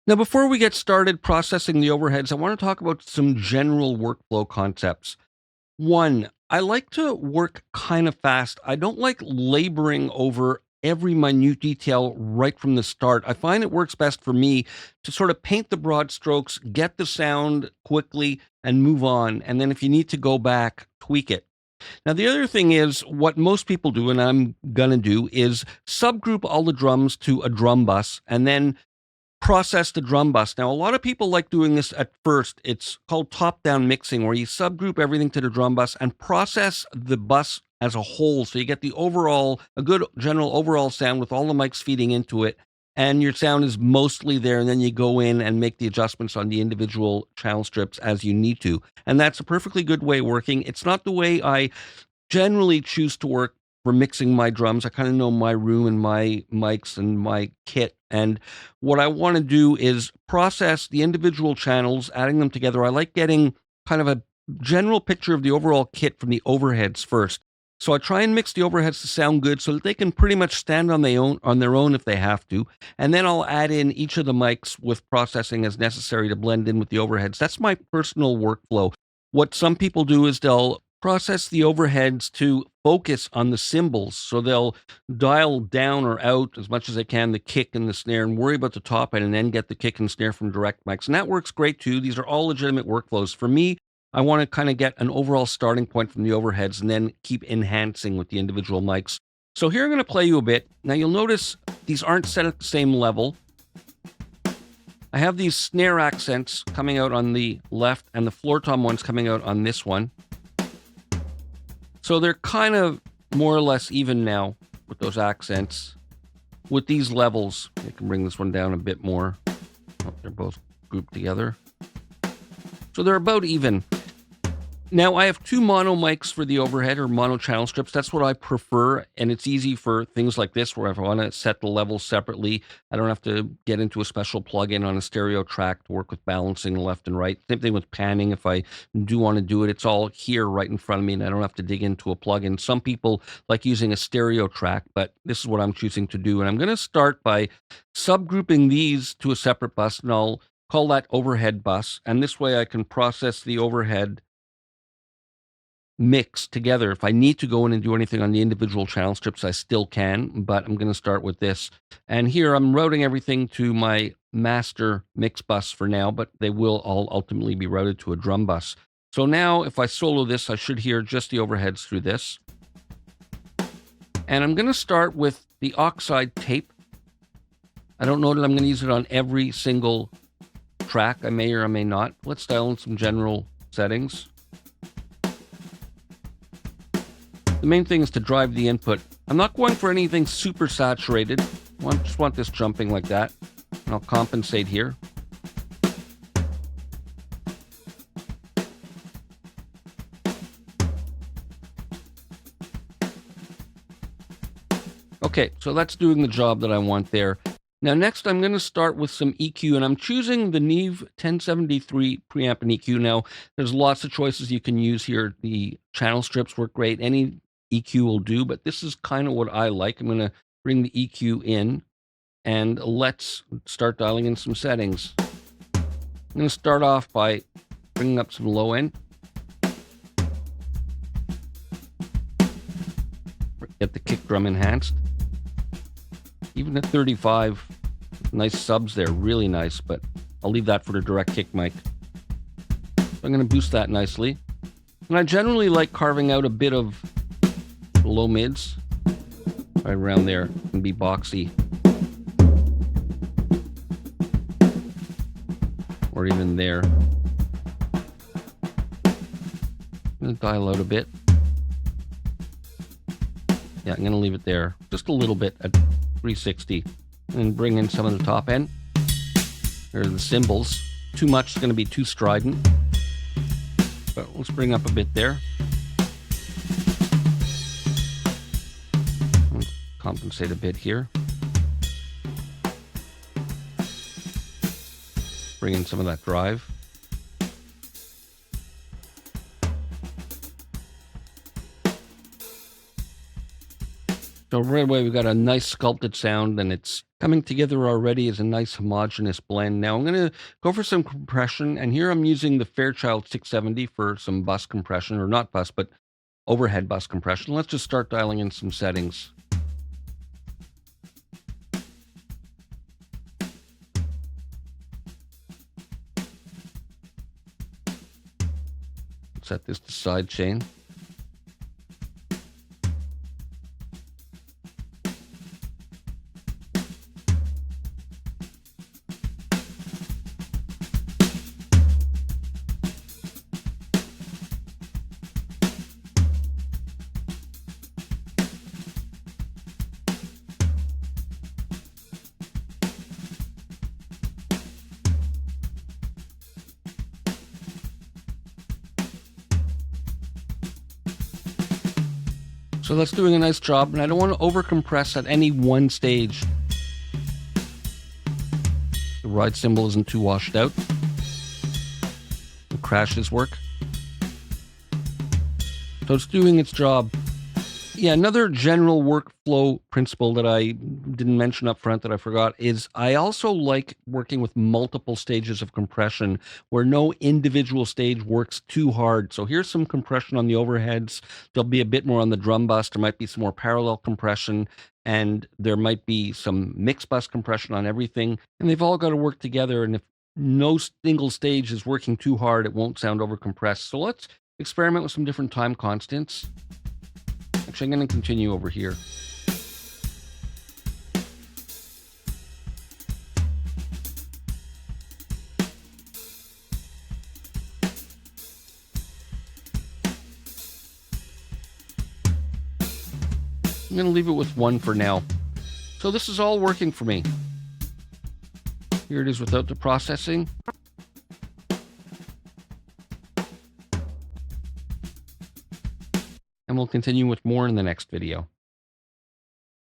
Now, before we get started processing the overheads, I want to talk about some general workflow concepts. One, I like to work kind of fast. I don't like laboring over every minute detail right from the start. I find it works best for me to sort of paint the broad strokes, get the sound quickly, and move on. And then if you need to go back, tweak it. Now, the other thing is what most people do, and I'm going to do, is subgroup all the drums to a drum bus and then process the drum bus. Now, a lot of people like doing this at first. It's called top-down mixing, where you subgroup everything to the drum bus and process the bus as a whole. So you get a good general overall sound with all the mics feeding into it, and your sound is mostly there. And then you go in and make the adjustments on the individual channel strips as you need to. And that's a perfectly good way of working. It's not the way I generally choose to work for mixing my drums. I kind of know my room and my mics and my kit. And what I want to do is process the individual channels, adding them together. I like getting kind of a general picture of the overall kit from the overheads first. So I try and mix the overheads to sound good so that they can pretty much stand on their own if they have to. And then I'll add in each of the mics with processing as necessary to blend in with the overheads. That's my personal workflow. What some people do is they'll process the overheads to focus on the cymbals. So they'll dial down or out as much as they can the kick and the snare and worry about the top end and then get the kick and snare from direct mics. And that works great too. These are all legitimate workflows. For me, I want to kind of get an overall starting point from the overheads and then keep enhancing with the individual mics. So here I'm going to play you a bit. Now you'll notice these aren't set at the same level. I have these snare accents coming out on the left and the floor tom ones coming out on this one. So they're kind of more or less even now with those accents. With these levels, I can bring this one down a bit more. Oh, they're both grouped together. So they're about even. Now, I have two mono mics for the overhead or mono channel strips. That's what I prefer, and it's easy for things like this where if I want to set the levels separately, I don't have to get into a special plug-in on a stereo track to work with balancing left and right. Same thing with panning. If I do want to do it, it's all here right in front of me, and I don't have to dig into a plug-in. Some people like using a stereo track, but this is what I'm choosing to do. And I'm going to start by subgrouping these to a separate bus, and I'll call that overhead bus. And this way I can process the overhead mix together. If I need to go in and do anything on the individual channel strips, I still can, but I'm going to start with this. And here I'm routing everything to my master mix bus for now, but they will all ultimately be routed to a drum bus. So now if I solo this, I should hear just the overheads through this. And I'm going to start with the Oxide Tape. I don't know that I'm going to use it on every single track. I may or I may not. Let's dial in some general settings. The main thing is to drive the input. I'm not going for anything super saturated. I just want this jumping like that. And I'll compensate here. Okay, so that's doing the job that I want there. Now next I'm going to start with some EQ, and I'm choosing the Neve 1073 preamp and EQ. Now there's lots of choices you can use here. The channel strips work great. Any EQ will do, but this is kind of what I like. I'm going to bring the EQ in, and let's start dialing in some settings. I'm going to start off by bringing up some low end. Get the kick drum enhanced. Even at 35, nice subs there, really nice, but I'll leave that for the direct kick mic. So I'm going to boost that nicely. And I generally like carving out a bit of low mids. Right around there can be boxy. Or even there. I'm going to dial out a bit. Yeah, I'm going to leave it there. Just a little bit at 360. And bring in some of the top end. There are the cymbals. Too much is going to be too strident. But let's bring up a bit there. Compensate a bit here. Bring in some of that drive. So right away, we've got a nice sculpted sound, and it's coming together already as a nice homogeneous blend. Now I'm going to go for some compression, and here I'm using the Fairchild 670 for some bus compression, or not bus, but overhead bus compression. Let's just start dialing in some settings. Set this to side chain. So that's doing a nice job, and I don't want to overcompress at any one stage. The ride cymbal isn't too washed out. The crashes work. So it's doing its job. Yeah, another general workflow principle that I didn't mention up front that I forgot is I also like working with multiple stages of compression where no individual stage works too hard. So here's some compression on the overheads. There'll be a bit more on the drum bus. There might be some more parallel compression, and there might be some mix bus compression on everything. And they've all got to work together. And if no single stage is working too hard, it won't sound overcompressed. So let's experiment with some different time constants. Actually, I'm going to continue over here. I'm going to leave it with 1 for now. So this is all working for me. Here it is without the processing. And we'll continue with more in the next video.